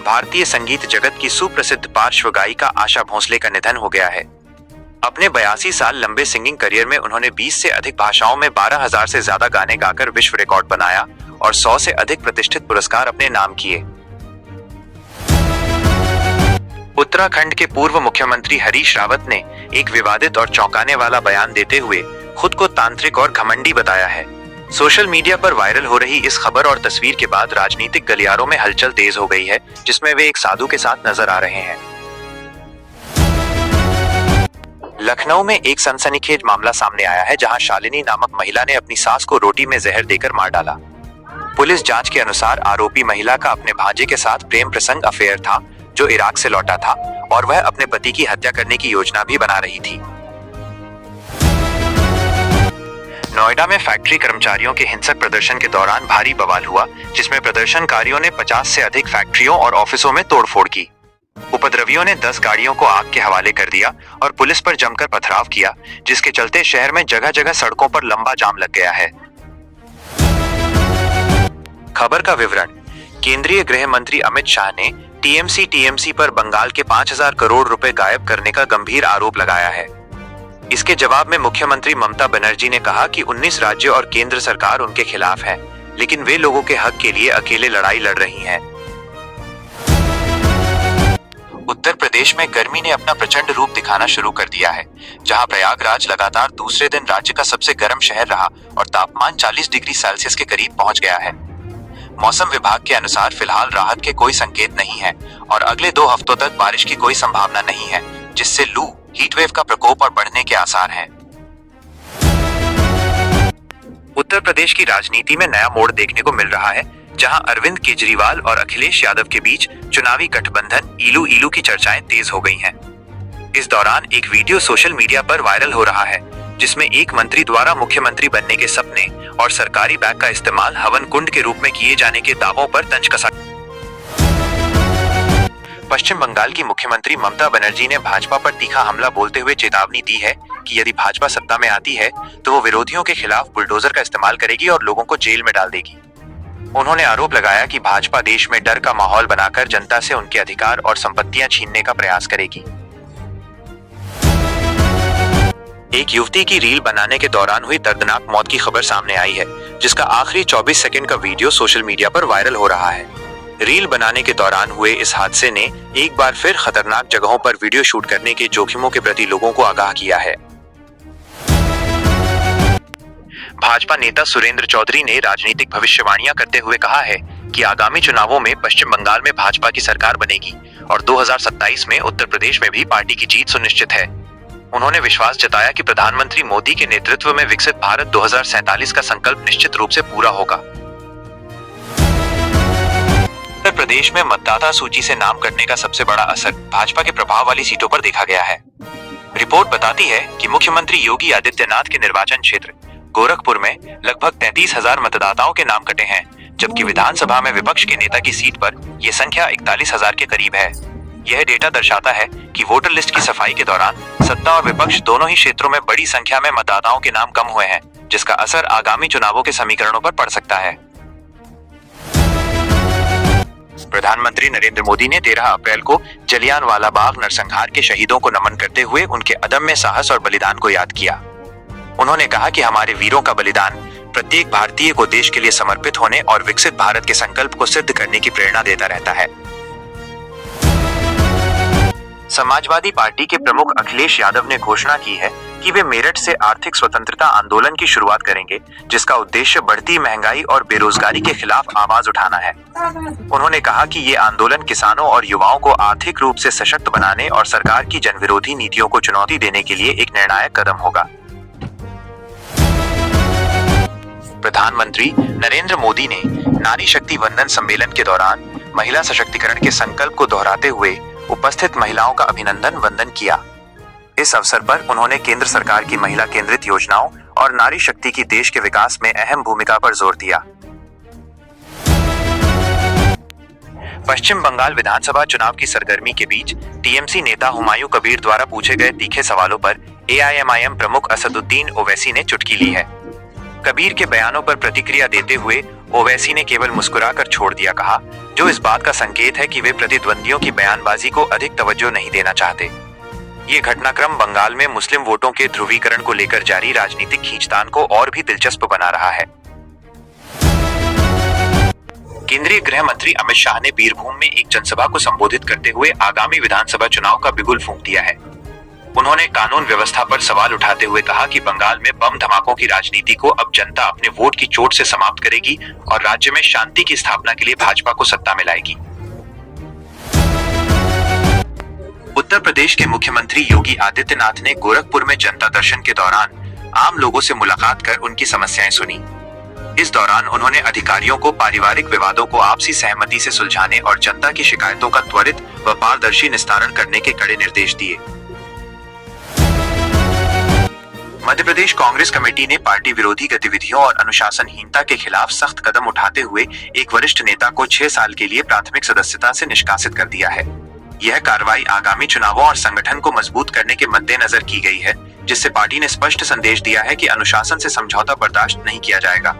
भारतीय संगीत जगत की सुप्रसिद्ध पार्श्व गायिका आशा भोसले का निधन हो गया है। अपने 82 साल लंबे सिंगिंग करियर में उन्होंने 20 से अधिक भाषाओं में 12,000 से ज्यादा गाने गाकर विश्व रिकॉर्ड बनाया और 100 से अधिक प्रतिष्ठित पुरस्कार अपने नाम किए। उत्तराखंड के पूर्व मुख्यमंत्री हरीश रावत ने एक विवादित और चौंकाने वाला बयान देते हुए खुद को तांत्रिक और घमंडी बताया है। सोशल मीडिया पर वायरल हो रही इस खबर और तस्वीर के बाद राजनीतिक गलियारों में हलचल तेज हो गई है, जिसमें वे एक साधु के साथ नजर आ रहे हैं। लखनऊ में एक सनसनीखेज मामला सामने आया है, जहां शालिनी नामक महिला ने अपनी सास को रोटी में जहर देकर मार डाला। पुलिस जांच के अनुसार आरोपी महिला का अपने भांजे के साथ प्रेम प्रसंग अफेयर था, जो इराक से लौटा था और वह अपने पति की हत्या करने की योजना भी बना रही थी। नोएडा में फैक्ट्री कर्मचारियों के हिंसक प्रदर्शन के दौरान भारी बवाल हुआ, जिसमें प्रदर्शनकारियों ने 50 से अधिक फैक्ट्रियों और ऑफिसों में तोड़फोड़ की। उपद्रवियों ने 10 गाड़ियों को आग के हवाले कर दिया और पुलिस पर जमकर पथराव किया, जिसके चलते शहर में जगह जगह सड़कों पर लंबा जाम लग गया है। खबर का विवरण। केंद्रीय गृह मंत्री अमित शाह ने टीएमसी पर बंगाल के 5,000 करोड़ रुपए गायब करने का गंभीर आरोप लगाया है। इसके जवाब में मुख्यमंत्री ममता बनर्जी ने कहा कि 19 राज्य और केंद्र सरकार उनके खिलाफ है, लेकिन वे लोगों के हक के लिए अकेले लड़ाई लड़ रही हैं। उत्तर प्रदेश में गर्मी ने अपना प्रचंड रूप दिखाना शुरू कर दिया है, जहां प्रयागराज लगातार दूसरे दिन राज्य का सबसे गर्म शहर रहा और तापमान 40 डिग्री सेल्सियस के करीब पहुंच गया है। मौसम विभाग के अनुसार फिलहाल राहत के कोई संकेत नहीं है और अगले 2 हफ्तों तक बारिश की कोई संभावना नहीं है, जिससे लू, हीटवेव का प्रकोप और बढ़ने के आसार हैं। उत्तर प्रदेश की राजनीति में नया मोड़ देखने को मिल रहा है, जहां अरविंद केजरीवाल और अखिलेश यादव के बीच चुनावी गठबंधन इलू की चर्चाएं तेज हो गई हैं। इस दौरान एक वीडियो सोशल मीडिया पर वायरल हो रहा है, जिसमें एक मंत्री द्वारा मुख्यमंत्री बनने के सपने और सरकारी बैग का इस्तेमाल हवन कुंड के रूप में किए जाने के दावों पर तंज कसा। पश्चिम बंगाल की मुख्यमंत्री ममता बनर्जी ने भाजपा पर तीखा हमला बोलते हुए चेतावनी दी है कि यदि भाजपा सत्ता में आती है तो वो विरोधियों के खिलाफ बुलडोजर का इस्तेमाल करेगी और लोगों को जेल में डाल देगी। उन्होंने आरोप लगाया कि भाजपा देश में डर का माहौल बनाकर जनता से उनके अधिकार और संपत्तियां छीनने का प्रयास करेगी। एक युवती की रील बनाने के दौरान हुई दर्दनाक मौत की खबर सामने आई है, जिसका आखिरी 24 सेकंड का वीडियो सोशल मीडिया पर वायरल हो रहा है। रील बनाने के दौरान हुए इस हादसे ने एक बार फिर खतरनाक जगहों पर वीडियो शूट करने के जोखिमों के प्रति लोगों को आगाह किया है। भाजपा नेता सुरेंद्र चौधरी ने राजनीतिक भविष्यवाणियां करते हुए कहा है कि आगामी चुनावों में पश्चिम बंगाल में भाजपा की सरकार बनेगी और 2027 में उत्तर प्रदेश में भी पार्टी की जीत सुनिश्चित है। उन्होंने विश्वास जताया कि प्रधानमंत्री मोदी के नेतृत्व में विकसित भारत 2047 का संकल्प निश्चित रूप से पूरा होगा। उत्तर प्रदेश में मतदाता सूची से नाम कटने का सबसे बड़ा असर भाजपा के प्रभाव वाली सीटों पर देखा गया है। रिपोर्ट बताती है कि मुख्यमंत्री योगी आदित्यनाथ के निर्वाचन क्षेत्र गोरखपुर में लगभग 33,000 मतदाताओं के नाम कटे हैं, जबकि विधानसभा में विपक्ष के नेता की सीट पर यह संख्या 41,000 के करीब है। यह डेटा दर्शाता है कि वोटर लिस्ट की सफाई के दौरान सत्ता और विपक्ष दोनों ही क्षेत्रों में बड़ी संख्या में मतदाताओं के नाम कम हुए हैं, जिसका असर आगामी चुनावों के समीकरणों पर पड़ सकता है। प्रधानमंत्री नरेंद्र मोदी ने 13 अप्रैल को जलियांवाला बाग नरसंहार के शहीदों को नमन करते हुए उनके अदम्य साहस और बलिदान को याद किया। उन्होंने कहा कि हमारे वीरों का बलिदान प्रत्येक भारतीय को देश के लिए समर्पित होने और विकसित भारत के संकल्प को सिद्ध करने की प्रेरणा देता रहता है। समाजवादी पार्टी के प्रमुख अखिलेश यादव ने घोषणा की है कि वे मेरठ से आर्थिक स्वतंत्रता आंदोलन की शुरुआत करेंगे, जिसका उद्देश्य बढ़ती महंगाई और बेरोजगारी के खिलाफ आवाज उठाना है। उन्होंने कहा कि ये आंदोलन किसानों और युवाओं को आर्थिक रूप से सशक्त बनाने और सरकार की जनविरोधी नीतियों को चुनौती देने के लिए एक निर्णायक कदम होगा। प्रधानमंत्री नरेंद्र मोदी ने नारी शक्ति वंदन सम्मेलन के दौरान महिला सशक्तिकरण के संकल्प को दोहराते हुए उपस्थित महिलाओं का अभिनंदन वंदन किया। इस अवसर पर उन्होंने केंद्र सरकार की महिला केंद्रित योजनाओं और नारी शक्ति की देश के विकास में अहम भूमिका पर जोर दिया। पश्चिम बंगाल विधानसभा चुनाव की सरगर्मी के बीच टीएमसी नेता हुमायूं कबीर द्वारा पूछे गए तीखे सवालों पर एआईएमआईएम प्रमुख असदुद्दीन ओवैसी ने चुटकी ली है। कबीर के बयानों पर प्रतिक्रिया देते हुए ओवैसी ने केवल मुस्कुराकर छोड़ दिया, कहा, जो इस बात का संकेत है कि वे प्रतिद्वंदियों की बयानबाजी को अधिक तवज्जो नहीं देना चाहते। ये घटनाक्रम बंगाल में मुस्लिम वोटों के ध्रुवीकरण को लेकर जारी राजनीतिक खींचतान को और भी दिलचस्प बना रहा है। केंद्रीय गृह मंत्री अमित शाह ने बीरभूम में एक जनसभा को संबोधित करते हुए आगामी विधानसभा चुनाव का बिगुल फूंक दिया है। उन्होंने कानून व्यवस्था पर सवाल उठाते हुए कहा कि बंगाल में बम धमाकों की राजनीति को अब जनता अपने वोट की चोट से समाप्त करेगी और राज्य में शांति की स्थापना के लिए भाजपा को सत्ता में लाएगी। उत्तर प्रदेश के मुख्यमंत्री योगी आदित्यनाथ ने गोरखपुर में जनता दर्शन के दौरान आम लोगों से मुलाकात कर उनकी समस्याएं सुनी। इस दौरान उन्होंने अधिकारियों को पारिवारिक विवादों को आपसी सहमति से सुलझाने और जनता की शिकायतों का त्वरित व पारदर्शी निस्तारण करने के कड़े निर्देश दिए। मध्य प्रदेश कांग्रेस कमेटी ने पार्टी विरोधी गतिविधियों और अनुशासनहीनता के खिलाफ सख्त कदम उठाते हुए एक वरिष्ठ नेता को 6 साल के लिए प्राथमिक सदस्यता से निष्कासित कर दिया है। यह कार्रवाई आगामी चुनावों और संगठन को मजबूत करने के मद्देनजर की गई है, जिससे पार्टी ने स्पष्ट संदेश दिया है कि अनुशासन से समझौता बर्दाश्त नहीं किया जाएगा।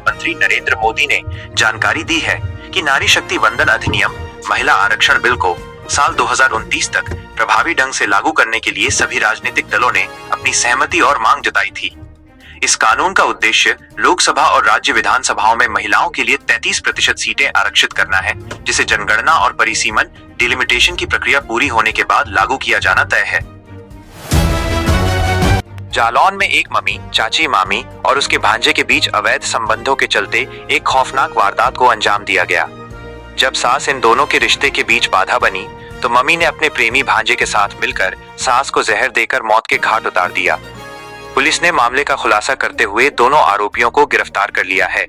मंत्री नरेंद्र मोदी ने जानकारी दी है कि नारी शक्ति वंदन अधिनियम महिला आरक्षण बिल को साल 2029 तक प्रभावी ढंग से लागू करने के लिए सभी राजनीतिक दलों ने अपनी सहमति और मांग जताई थी। इस कानून का उद्देश्य लोकसभा और राज्य विधानसभाओं में महिलाओं के लिए 33% सीटें आरक्षित करना है, जिसे जनगणना और परिसीमन डिलिमिटेशन की प्रक्रिया पूरी होने के बाद लागू किया जाना तय है। जालौन में एक मम्मी, चाची मामी और उसके भांजे के बीच अवैध संबंधों के चलते एक खौफनाक वारदात को अंजाम दिया गया। जब सास इन दोनों के रिश्ते के बीच बाधा बनी तो मम्मी ने अपने प्रेमी भांजे के साथ मिलकर सास को जहर देकर मौत के घाट उतार दिया। पुलिस ने मामले का खुलासा करते हुए दोनों आरोपियों को गिरफ्तार कर लिया है।